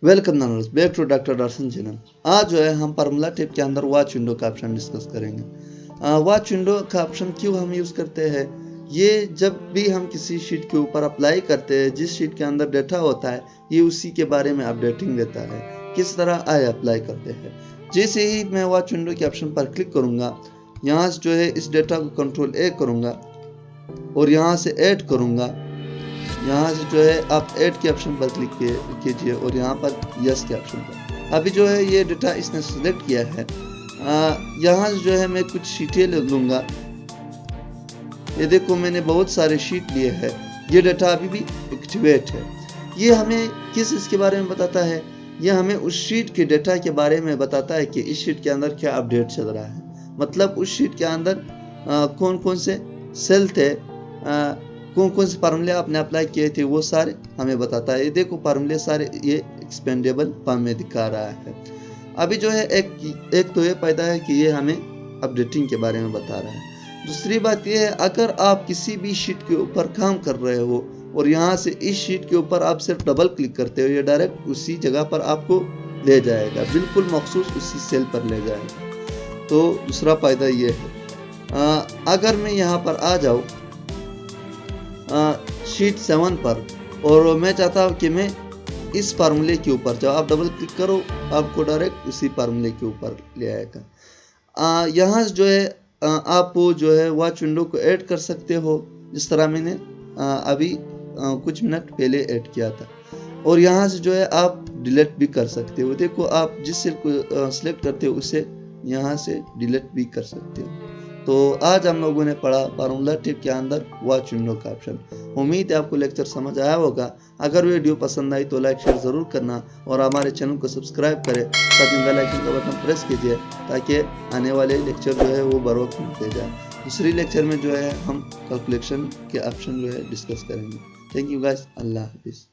Welcome learners back to doctor Darshan channel. आज जो है हम फार्मूला टिप के अंदर वॉच विंडो का ऑप्शन डिस्कस करेंगे। वॉच विंडो का ऑप्शन क्यों हम यूज़ करते हैं, ये जब भी हम किसी शीट के ऊपर अप्लाई करते हैं, जिस शीट के अंदर डेटा होता है ये उसी के बारे में अपडेटिंग देता है, किस तरह आए अप्लाई करते हैं। जैसे ही मैं वॉच विंडो के ऑप्शन पर क्लिक करूँगा, यहाँ से जो है इस डेटा को कंट्रोल ए करूँगा और यहाँ से ऐड करूँगा। यहाँ से जो है आप ऐड के ऑप्शन पर क्लिक कीजिए और यहाँ पर यस के ऑप्शन पर। अभी जो है ये डेटा इसने सेलेक्ट किया है। यहाँ से जो है मैं कुछ शीटें ले लूँगा। ये देखो मैंने बहुत सारे शीट लिए हैं। ये डेटा अभी भी एक्टिवेट है। ये हमें किस इसके बारे में बताता है, ये हमें उस शीट के डेटा के बारे में बताता है कि इस शीट के अंदर क्या अपडेट चल रहा है। मतलब उस शीट के अंदर कौन कौन से सेल थे, कौन कौन से फार्मूले आपने अप्लाई किए थे, वो सारे हमें बताता है। ये देखो फार्मूले सारे ये एक्सपेंडेबल फॉर्म में दिखा रहा है। अभी जो है एक तो ये फायदा है कि ये हमें अपडेटिंग के बारे में बता रहा है। दूसरी बात ये है, अगर आप किसी भी शीट के ऊपर काम कर रहे हो और यहाँ से इस शीट के ऊपर आप सिर्फ डबल क्लिक करते हो, ये डायरेक्ट उसी जगह पर आपको ले जाएगा, बिल्कुल मखसूस उसी सेल पर ले जाएगा। तो दूसरा फायदा ये है। अगर मैं यहाँ पर आ जाऊँ शीट 7 पर और मैं चाहता हूँ कि मैं इस फार्मूले के ऊपर जाओ, आप डबल क्लिक करो, आपको डायरेक्ट उसी फार्मूले के ऊपर ले आएगा। यहाँ जो है आप जो है वॉच विंडो को ऐड कर सकते हो, जिस तरह मैंने अभी कुछ मिनट पहले ऐड किया था। और यहाँ से जो है आप डिलीट भी कर सकते हो। देखो आप जिस सेल को सिलेक्ट करते हो उसे यहाँ से डिलीट भी कर सकते हो। तो आज हम लोगों ने पढ़ा फार्मूला टिप के अंदर वॉच विंडो का ऑप्शन। उम्मीद है आपको लेक्चर समझ आया होगा। अगर वीडियो पसंद आई तो लाइक शेयर ज़रूर करना और हमारे चैनल को सब्सक्राइब करें, साथ में बेल आइकन का बटन प्रेस कीजिए ताकि आने वाले लेक्चर जो है वो बर वक्त मिलते जाए। दूसरी लेक्चर में जो है हम कैलकुलेशन के ऑप्शन जो है डिस्कस करेंगे। थैंक यू गाइस, अल्लाह हाफिज़।